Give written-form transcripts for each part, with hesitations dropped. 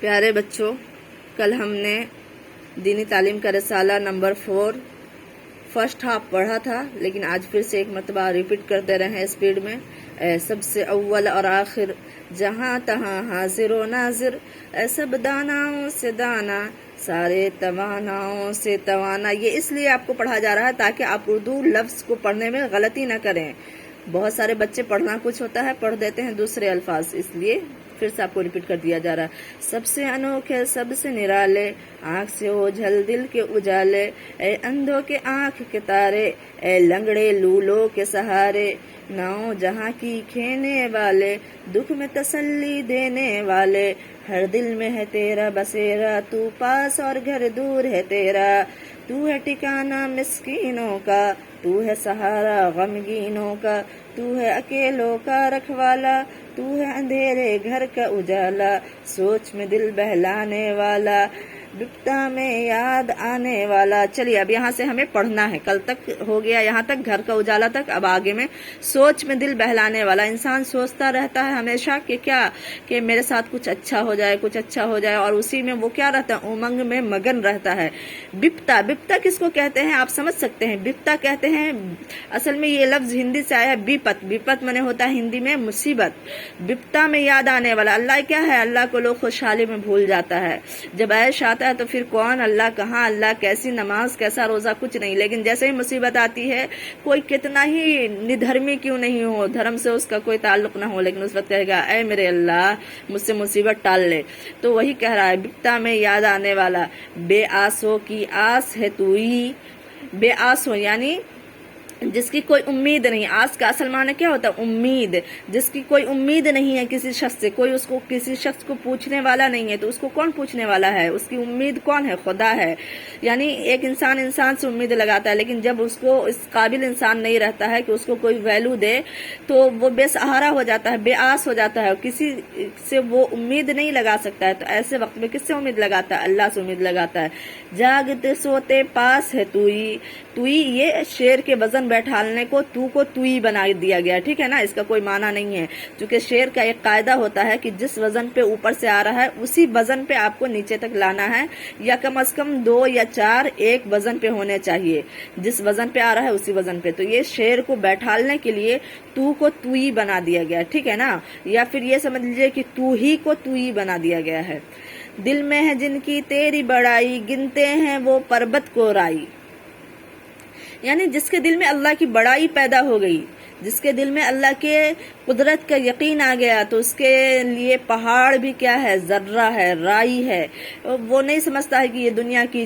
پیارے بچوں، کل ہم نے دینی تعلیم کا رسالہ نمبر 4 فرسٹ ہاف پڑھا تھا، لیکن آج پھر سے ایک مرتبہ ریپیٹ کرتے رہے اسپیڈ میں۔ اے سب سے اول اور آخر، جہاں تہاں حاضر و ناظر، اے سب داناؤں سے دانا، سارے تواناؤں سے توانا۔ یہ اس لیے آپ کو پڑھا جا رہا ہے تاکہ آپ اردو لفظ کو پڑھنے میں غلطی نہ کریں۔ بہت سارے بچے پڑھنا کچھ ہوتا ہے، پڑھ دیتے ہیں دوسرے الفاظ، اس لیے پھر سے آپ کو ریپیٹ کر دیا جا رہا ہے۔ سب سے انوکھے، سب سے نرالے، آنکھ سے اوجھل دل کے اجالے، اے اندھوں کے آنکھ کے تارے، اے لنگڑے لولوں کے سہارے، ناؤ جہاں کی کھینے والے، دکھ میں تسلی دینے والے، ہر دل میں ہے تیرا بسیرا، تو پاس اور گھر دور ہے تیرا، تو ہے ٹھکانہ مسکینوں کا، تو ہے سہارا غمگینوں کا، تو ہے اکیلوں کا رکھوالا، تو ہے اندھیرے گھر کا اجالا، سوچ میں دل بہلانے والا، بپتا میں یاد آنے والا۔ چلیے اب یہاں سے ہمیں پڑھنا ہے، کل تک ہو گیا یہاں تک گھر کا اجالا تک، اب آگے میں سوچ میں دل بہلانے والا۔ انسان سوچتا رہتا ہے ہمیشہ کہ کیا، کہ میرے ساتھ کچھ اچھا ہو جائے، کچھ اچھا ہو جائے، اور اسی میں وہ کیا رہتا ہے، امنگ میں مگن رہتا ہے۔ بپتا، بپتا کس کو کہتے ہیں آپ سمجھ سکتے ہیں؟ بپتا کہتے ہیں، اصل میں یہ لفظ ہندی سے آیا ہے بیپت، بیپت منے ہوتا ہے ہندی میں مصیبت۔ بپتا میں یاد آنے والا، اللہ کیا ہے، اللہ کو لوگ خوشحالی میں بھول جاتا ہے۔ جب عیش آتا ہے تو پھر کون اللہ کہاں، اللہ کیسی نماز کیسا روزہ کچھ نہیں، لیکن جیسے ہی مصیبت آتی ہے، کوئی کتنا ہی ندھرمی کیوں نہیں ہو، دھرم سے اس کا کوئی تعلق نہ ہو، لیکن اس وقت کہے گا اے میرے اللہ مجھ سے مصیبت ٹال لے۔ تو وہی کہہ رہا ہے بپتا میں یاد آنے والا، بے آسوں کی آس ہے تو ہی، بے آس ہو یعنی جس کی کوئی امید نہیں۔ آس کا اصل معنی کیا ہوتا ہے؟ امید۔ جس کی کوئی امید نہیں ہے کسی شخص سے، کوئی اس کو کسی شخص کو پوچھنے والا نہیں ہے، تو اس کو کون پوچھنے والا ہے؟ اس کی امید کون ہے؟ خدا ہے۔ یعنی ایک انسان سے امید لگاتا ہے، لیکن جب اس کو اس قابل انسان نہیں رہتا ہے کہ اس کو کوئی ویلو دے، تو وہ بے سہارا ہو جاتا ہے، بے آس ہو جاتا ہے، کسی سے وہ امید نہیں لگا سکتا ہے۔ تو ایسے وقت میں کس سے امید لگاتا ہے؟ اللہ سے امید لگاتا ہے۔ جاگتے سوتے پاس ہے تو ہی، یہ شیر کے وزن بیٹھالنے کو تو ہی بنا دیا گیا، ٹھیک ہے نا، اس کا کوئی معنی نہیں ہے، کیونکہ شیر کا ایک قاعدہ ہوتا ہے کہ جس وزن پہ اوپر سے آ رہا ہے اسی وزن پہ آپ کو نیچے تک لانا ہے، یا کم از کم 2 یا 4 ایک وزن پہ ہونے چاہیے، جس وزن پہ آ رہا ہے اسی وزن پہ۔ تو یہ شیر کو بیٹھالنے کے لیے تو کو تو ہی بنا دیا گیا، ٹھیک ہے نا، یا پھر یہ سمجھ لیجیے کہ تو ہی کو تو ہی بنا دیا گیا ہے۔ دل میں ہے جن کی تیری بڑائی، گنتے ہیں وہ پربت کو رائی، یعنی جس کے دل میں اللہ کی بڑائی پیدا ہو گئی، جس کے دل میں اللہ کے قدرت کا یقین آ گیا، تو اس کے لیے پہاڑ بھی کیا ہے؟ ذرہ ہے، رائی ہے۔ وہ نہیں سمجھتا ہے کہ یہ دنیا کی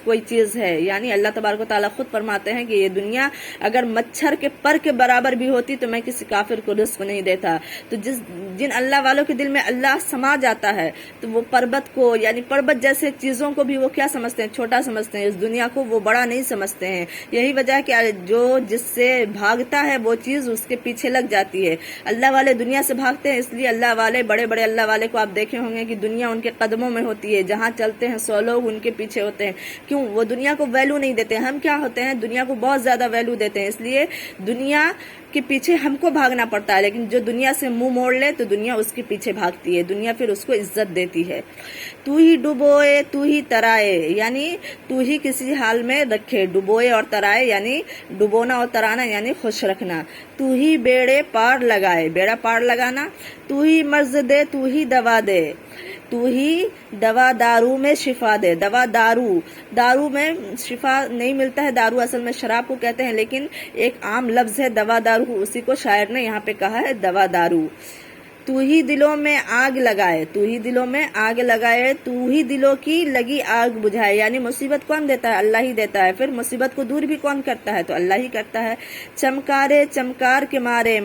کوئی چیز ہے، یعنی اللہ تبارک و تعالیٰ خود فرماتے ہیں کہ یہ دنیا اگر مچھر کے پر کے برابر بھی ہوتی تو میں کسی کافر کو رزق نہیں دیتا۔ تو جن اللہ والوں کے دل میں اللہ سما جاتا ہے، تو وہ پربت کو، یعنی پربت جیسے چیزوں کو بھی وہ کیا سمجھتے ہیں؟ چھوٹا سمجھتے ہیں، اس دنیا کو وہ بڑا نہیں سمجھتے ہیں۔ یہی وجہ ہے کہ جو جس سے بھاگتا ہے وہ چیز اس کے پیچھے لگ جاتی ہے۔ اللہ والے دنیا سے بھاگتے ہیں، اس لیے اللہ والے، بڑے بڑے اللہ والے کو آپ دیکھے ہوں گے کہ دنیا ان کے قدموں میں ہوتی ہے، جہاں چلتے ہیں 100 لوگ ان کے پیچھے ہوتے ہیں۔ کیوں؟ وہ دنیا کو ویلو نہیں دیتے۔ ہم کیا ہوتے ہیں؟ دنیا کو بہت زیادہ ویلو دیتے ہیں، اس لیے دنیا کے پیچھے ہم کو بھاگنا پڑتا ہے، لیکن جو دنیا سے منہ موڑ لے تو دنیا اس کے پیچھے بھاگتی ہے، دنیا پھر اس کو عزت دیتی ہے۔ تو ہی ڈبوئے تو ہی ترائے، یعنی تو ہی کسی حال میں رکھے، ڈبوئے اور ترائے یعنی ڈبونا اور ترانا یعنی خوش رکھنا۔ تو ہی بیڑے پار لگائے، بیڑا پار لگانا، تو ہی مرض دے تو ہی دوا دے، تو ہی دوا دارو میں شفا دے۔ دوا دارو میں شفا نہیں ملتا ہے، دارو اصل میں شراب کو کہتے ہیں، لیکن ایک عام لفظ ہے دوا دارو، اسی کو شاعر نے یہاں پہ کہا ہے دوا دارو۔ تو ہی دلوں میں آگ لگائے، تو ہی دلوں میں آگ لگائے، تو ہی دلوں کی لگی آگ بجھائے، یعنی مصیبت کون دیتا ہے؟ اللہ ہی دیتا ہے۔ پھر مصیبت کو دور بھی کون کرتا ہے؟ تو اللہ ہی کرتا ہے۔ چمکارے چمکار کے مارے،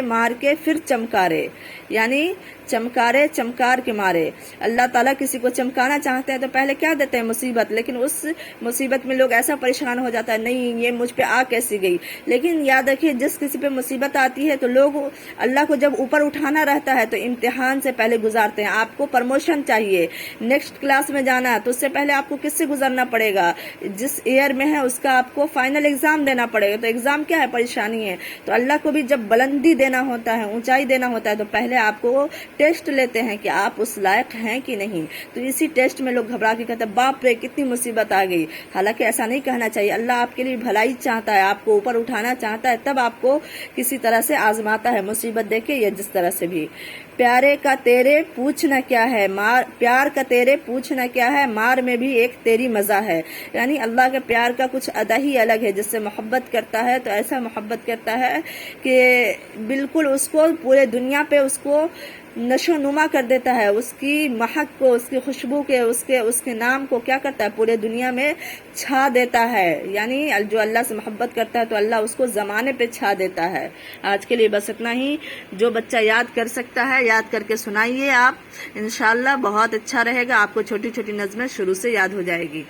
مار کے پھر چمکارے، یعنی چمکارے چمکار کے مارے۔ اللہ تعالیٰ کسی کو چمکانا چاہتے ہیں تو پہلے کیا دیتے ہیں؟ مصیبت، لیکن اس مصیبت میں لوگ ایسا پریشان ہو جاتا ہے، نہیں یہ مجھ پہ آ کیسی گئی۔ لیکن یاد رکھیے جس کسی پہ مصیبت آتی ہے تو لوگ اللہ کو جب اوپر اٹھانا رہتا ہے تو امتحان سے پہلے گزارتے ہیں۔ آپ کو پرموشن چاہیے، نیکسٹ کلاس میں جانا ہے، تو اس سے پہلے آپ کو کس سے گزرنا پڑے گا؟ جس ایئر میں ہے اس کا آپ کو فائنل ایگزام دینا پڑے گا۔ تو ایگزام کیا ہے؟ پریشانی ہے۔ تو اللہ کو بھی جب بلندی دینا ہوتا ہے، اونچائی دینا ہوتا ہے، تو پہلے آپ کو ٹیسٹ لیتے ہیں کہ آپ اس لائق ہیں کہ نہیں. تو اسی ٹیسٹ میں لوگ گھبرا کے کہتے ہیں باپ رے کتنی مصیبت آ گئی. حالانکہ ایسا نہیں کہنا چاہیے. اللہ آپ کے لیے بھلائی چاہتا ہے، آپ کو اوپر اٹھانا چاہتا ہے، تب آپ کو کسی طرح سے آزماتا ہے، مصیبت دے کے یا جس طرح سے بھی. پیارے کا تیرے پوچھنا کیا ہے، پیار کا تیرے پوچھنا کیا ہے، مار میں بھی ایک تیری مزہ ہے. یعنی اللہ کے پیار کا کچھ ادا ہی الگ ہے. جس سے محبت کرتا ہے تو ایسا محبت کرتا ہے کہ بالکل اس کو پورے دنیا پہ اس کو نشو نما کر دیتا ہے. اس کی مہک کو، اس کی خوشبو کے، اس کے نام کو کیا کرتا ہے، پورے دنیا میں چھا دیتا ہے. یعنی جو اللہ سے محبت کرتا ہے تو اللہ اس کو زمانے پہ چھا دیتا ہے. آج کے لیے بس اتنا ہی. جو بچہ یاد کر سکتا ہے یاد کر کے سنائیے آپ، انشاءاللہ بہت اچھا رہے گا. آپ کو چھوٹی چھوٹی نظمیں شروع سے یاد ہو جائے گی.